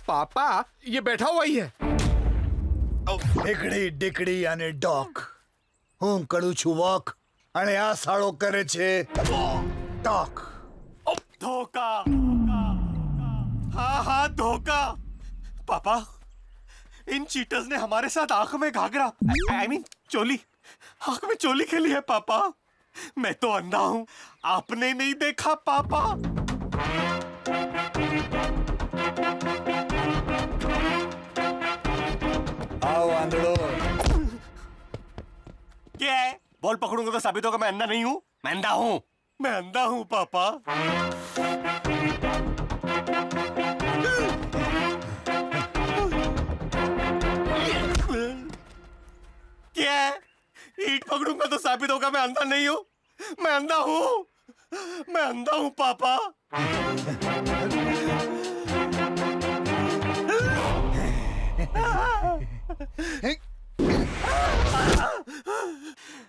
पापा ये बैठा हुआ ही है। ડીકડી ડીકડી અને ડોક હું કરું છું વોક અને આ સાળો કરે છે ટોક. धोखा, हाँ हाँ धोखा। पापा, इन चीटर्स ने हमारे साथ आंख में घाघरा आई मीन चोली, आंख में चोली खेली है पापा। मैं तो अंधा हूँ, आपने नहीं देखा पापा। આવ આંધળો. क्या है? बॉल पकड़ूंगा तो साबित होगा मैं अंधा नहीं हूँ। मैं अंधा हूँ, मैं अंधा हूँ पापा। क्या है? ईंट पकड़ूंगा तो साबित होगा मैं अंधा नहीं हूँ। मैं अंधा हूँ, मैं अंधा हूँ पापा।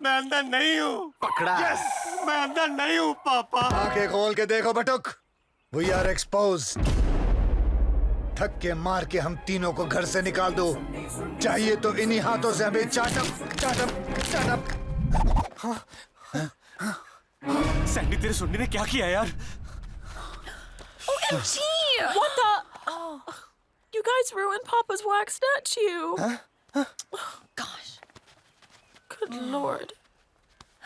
मैं अंधा नहीं हूँ। पकड़ा। यस, मैं अंधा नहीं हूँ पापा। आंखें खोल के देखो बटुक. We are exposed. थक के मार के हम तीनों को घर से निकाल दो. चाहिए तो इन्हीं हाथों से हमें चाटअप चाटअप चाटअप. सैंडी तेरे सुनने ने क्या किया यार? OMG! What the? Oh, you guys ruined Papa's wax statue. Gosh, Good Lord.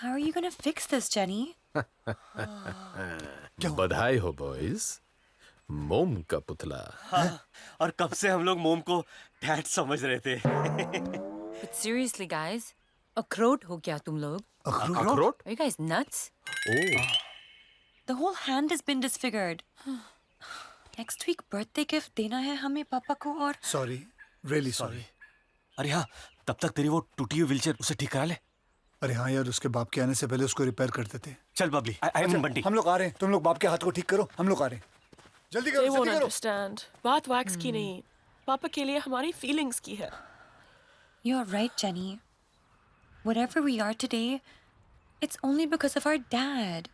how are you gonna fix this, Jenny? बधाई हो बॉयज, मोम का पुतला। और कब से हम लोग मोम को डैड समझ रहे थे। But seriously, guys, अखरोट हो क्या तुम लोग? अखरोट? Are you guys nuts? Oh, The whole hand has been disfigured. Next week birthday gift देना है हमें पापा को और सॉरी, रियली सॉरी. अरे हाँ, तब तक तेरी वो टूटी हुई व्हीलचेयर उसे ठीक करा ले। अरे हाँ यार, उसके बाप के आने से पहले उसको रिपेयर करते थे. चल बबली, आई एम बंटी। हम लोग आ रहे हैं. तुम लोग बाप के हाथ को ठीक करो. हम लोग आ रहे हैं. जल्दी They करो, won't जल्दी करो. understand. बात wax की नहीं, पापा के लिए हमारी feelings की है. You're right, Jenny. Whatever we are today, it's only because of our dad.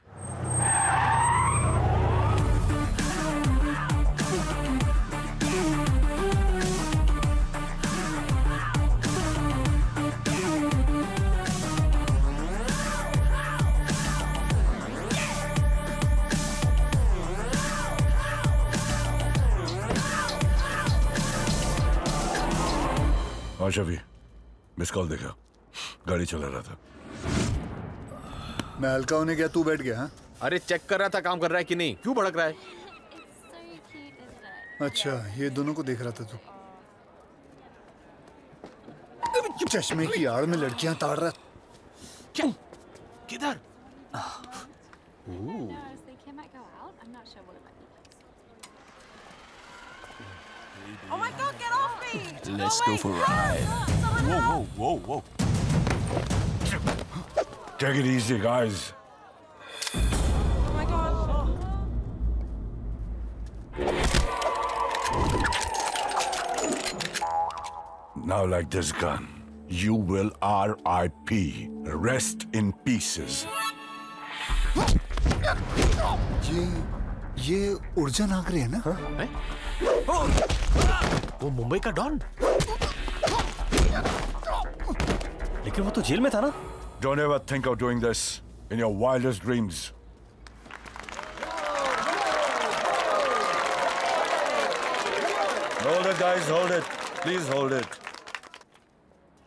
हाँ शफी, मिस कॉल देखा, गाड़ी चला रहा था। मैं हल्का होने गया, तू बैठ गया. हाँ, अरे चेक कर रहा था काम कर रहा है कि नहीं, क्यों भड़क रहा है? अच्छा ये दोनों को देख रहा था तू. चश्मे की आड़ में लड़कियां ताड़ रहा. क्या? किधर? They might go out. I'm not sure what it might be. Oh my God, get off me! Let's go for a ride. वो वो वो Take it easy, guys. Oh my God. Now like this gun, you will R.I.P. Rest in pieces. ये ऊर्जा नागरे है ना? वो मुंबई का don. लेकिन वो तो जेल में था ना। Don't ever think of doing this in your wildest dreams. Hold it, guys, hold it. Please hold it.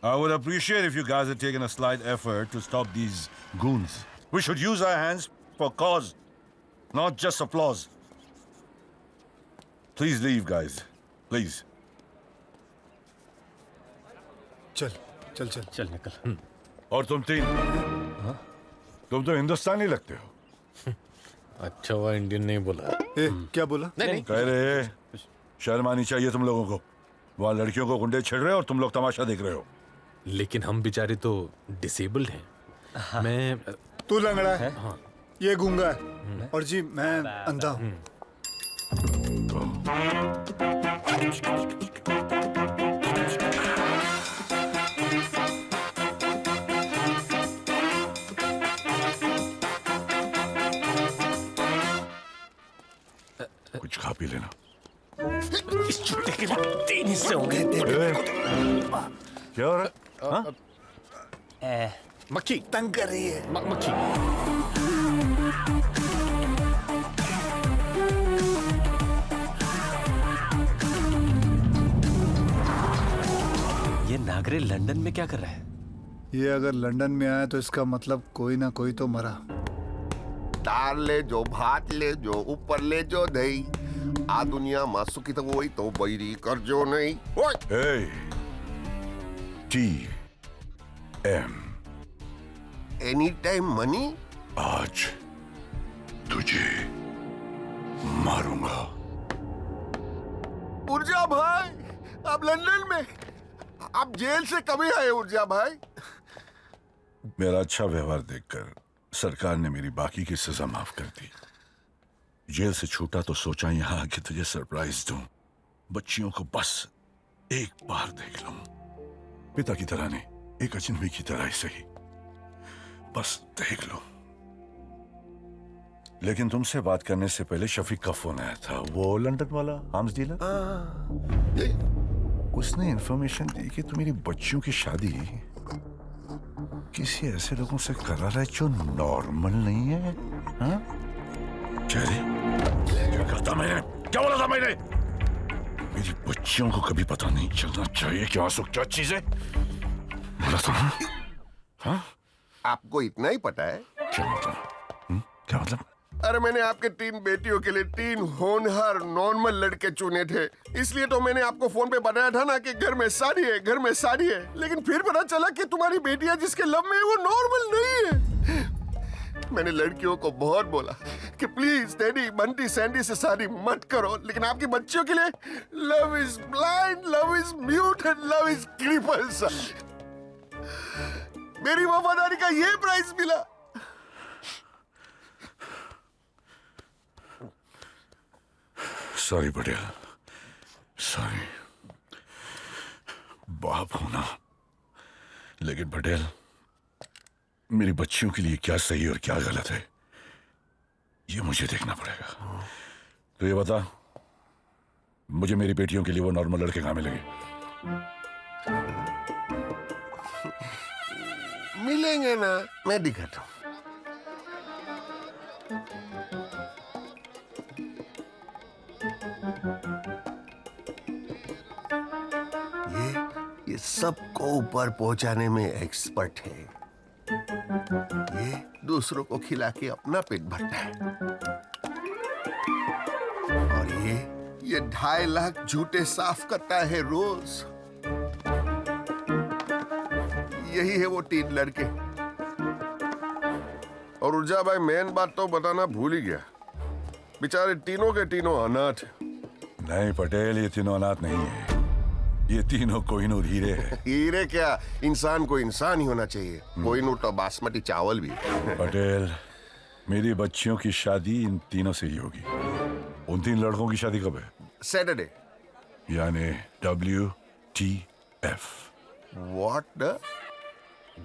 I would appreciate if you guys had taken a slight effort to stop these goons. We should use our hands for cause, not just applause. Please leave, guys. Please. चल चल चल. चल निकल। और तुम तीन, तुम तो हिंदुस्तानी लगते हो. अच्छा हुआ इंडियन नहीं बोला। ए, क्या बोला? नहीं कह रहे शर्म आनी चाहिए तुम लोगों को. वहाँ लड़कियों को गुंडे छिड़ रहे हो और तुम लोग तमाशा देख रहे हो. लेकिन हम बेचारे तो डिसेबल्ड हैं। मैं तू लंगड़ा है, ये गूंगा है, और जी मैं अंधा हूँ. कुछ खा पी लेना. इस जूते के लिए 3 हिस्से होंगे। क्या हो रहा है? मक्खी तंग कर रही है। मक्खी। ये नागरे लंदन में क्या कर रहा है? ये अगर लंदन में आया तो इसका मतलब कोई ना कोई तो मरा। दाल ले जो, भात ले जो, ऊपर ले जो दही। आ दुनिया में सुखी तो वही तो बैरी कर जो नहीं। ओए Hey, TM, any time money. आज तुझे मारूंगा। ऊर्जा भाई, आप लंदन में, आप जेल से कभी आए ऊर्जा भाई? मेरा अच्छा व्यवहार देखकर सरकार ने मेरी बाकी की सजा माफ कर दी। जेल से छूटा तो सोचा यहाँ आके तुझे सरप्राइज दूं, बच्चियों को बस एक बार देख लूं, पिता की तरह नहीं, एक अजनबी की तरह ही सही, बस देख लो। लेकिन तुमसे बात करने से पहले शफीक का फोन आया था, वो लंदन वाला आर्म्स डीलर। उसने इंफॉर्मेशन दी कि तू मेरी बच्चियों की शादी किसी ऐसे लोगों से करा रहा है जो नॉर्मल नहीं है। हाँ? चले, क्या करता मैंने? क्या बोला था मैंने? मेरी बच्चियों को कभी पता नहीं चलना चाहिए कि आंसू क्या चीज है। बोला था ना? हाँ? आपको इतना ही पता है? क्या मतलब? क्या मतलब? अरे मैंने आपके 3 बेटियों के लिए 3 होनहार नॉर्मल लड़के चुने थे, इसलिए तो मैंने आपको फोन पे बताया था ना कि घर में शादी है, घर में शादी है। लेकिन फिर पता चला कि तुम्हारी बेटियां जिसके लव में है वो नॉर्मल नहीं है। मैंने लड़कियों को बहुत बोला कि प्लीज डैडी बंटी सैंडी से शादी मत करो, लेकिन आपकी बच्चियों के लिए love is blind, love is mute and love is cripples. मेरी वफादारी का ये प्राइस मिला। Sorry Patel, sorry. बाप होना, लेकिन पटेल मेरी बच्चियों के लिए क्या सही और क्या गलत है ये मुझे देखना पड़ेगा। तो ये बता, मुझे मेरी बेटियों के लिए वो नॉर्मल लड़के कहाँ मिलेंगे? मिलेंगे ना, मैं दिखाता हूँ। ये सबको ऊपर पहुंचाने में एक्सपर्ट है। ये दूसरों को खिला के अपना पेट भरता है। और ये 2.5 लाख झूठे साफ करता है रोज। यही है वो 3 लड़के। और ऊर्जा भाई मेन बात तो बताना भूल ही गया, बेचारे तीनों के तीनों अनाथ हैं। नहीं पटेल, ये तीनों अनाथ नहीं है, ये तीनों कोहिनूर हीरे हैं। हीरे क्या, इंसान को इंसान ही होना चाहिए। कोहिनूर तो बासमती चावल भी है। पटेल, मेरी बच्चियों की शादी इन तीनों से ही होगी। उन 3 लड़कों की शादी कब है? सैटरडे। यानी WTF, what the?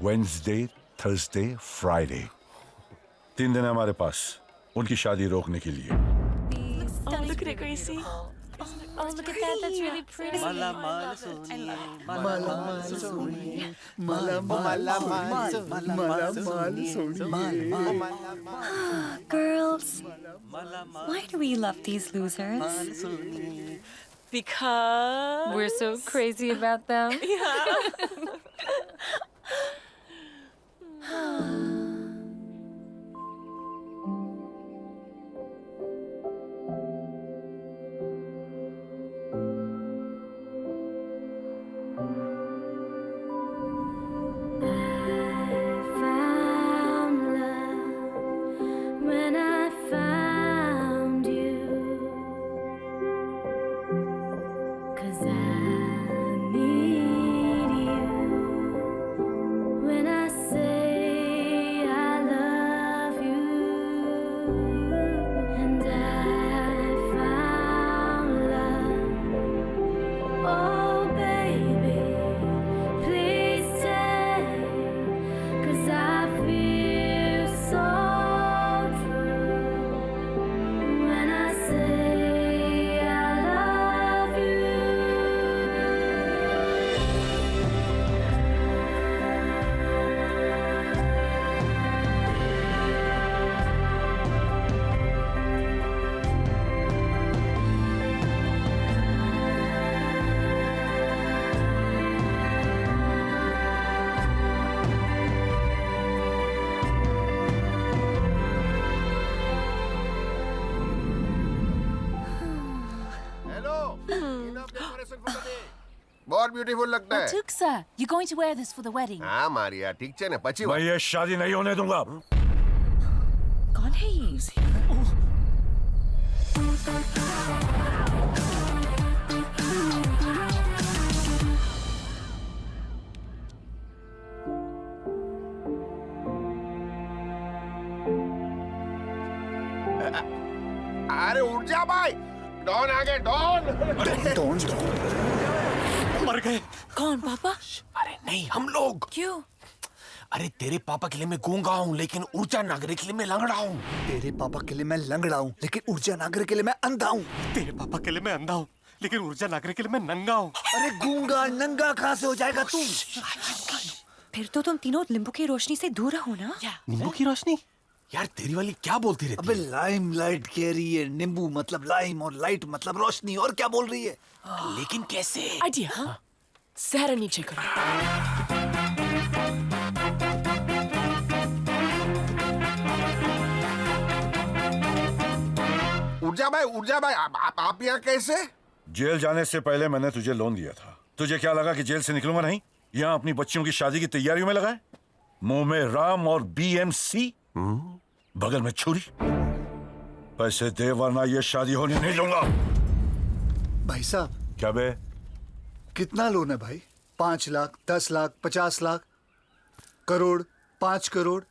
Wednesday, Thursday, Friday. 3 दिन है हमारे पास उनकी शादी रोकने के लिए। Oh, look at it, Gracie. Oh, look at that. That's really pretty. Girls, why do we love these losers? Because We're so crazy about them. When I found you, 'cause I need you. बहुत beautiful लगता है Tuk, sir, you're going to wear this for the wedding. हाँ मारिया ठीक है ना पची मैं ये शादी नहीं होने दूंगा। कौन है ये? अरे उठ जा भाई डॉन आ गए डॉन मर गए। कौन पापा? अरे नहीं हम लोग। क्यों? अरे तेरे पापा के लिए मैं गूंगा हूँ लेकिन ऊर्जा नागरे के लिए मैं लंगड़ा हूँ। तेरे पापा के लिए मैं लंगड़ा हूँ लेकिन ऊर्जा नागर के लिए मैं अंधा हूँ। तेरे पापा के लिए मैं अंधा हूँ लेकिन ऊर्जा नागरे के लिए मैं नंगा हूँ। अरे गूंगा नंगा कहाँ से हो जाएगा तू? फिर तो तुम तीनों नींबू की रोशनी से दूर रहो ना। नींबू की रोशनी? यार तेरी वाली क्या बोलती रहती अबे है? लाइम लाइट कह रही है, नींबू मतलब लाइम और लाइट मतलब रोशनी, और क्या बोल रही है? लेकिन कैसे? Idea, huh? Zehra नीचे करो। ऊर्जा भाई आप यहाँ कैसे? जेल जाने से पहले मैंने तुझे लोन दिया था। तुझे क्या लगा कि जेल से निकलूंगा नहीं? यहाँ अपनी बच्चियों की शादी की तैयारियों में लगा है? मुंह में राम और BMC, बगल में छुरी। पैसे दे वरना ये शादी होने नहीं दूंगा। भाई साहब क्या बे? कितना लोन है भाई? 5 लाख, 10 लाख, 50 लाख, करोड़, 5 करोड़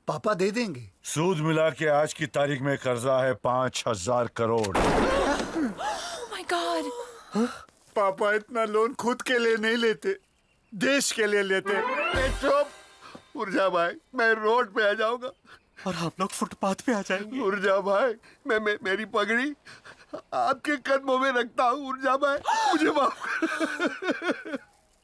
पापा दे देंगे। सूद मिला के आज की तारीख में कर्जा है 5,000 करोड़। Oh my God! पापा इतना लोन खुद के लिए नहीं लेते, देश के लिए लेते। चुप ऊर्जा भाई, मैं रोड पे आ जाऊंगा और हम लोग फुटपाथ पे आ जाएंगे। ऊर्जा भाई मैं मेरी पगड़ी आपके कदमों में रखता हूँ ऊर्जा भाई, मुझे माफ कर।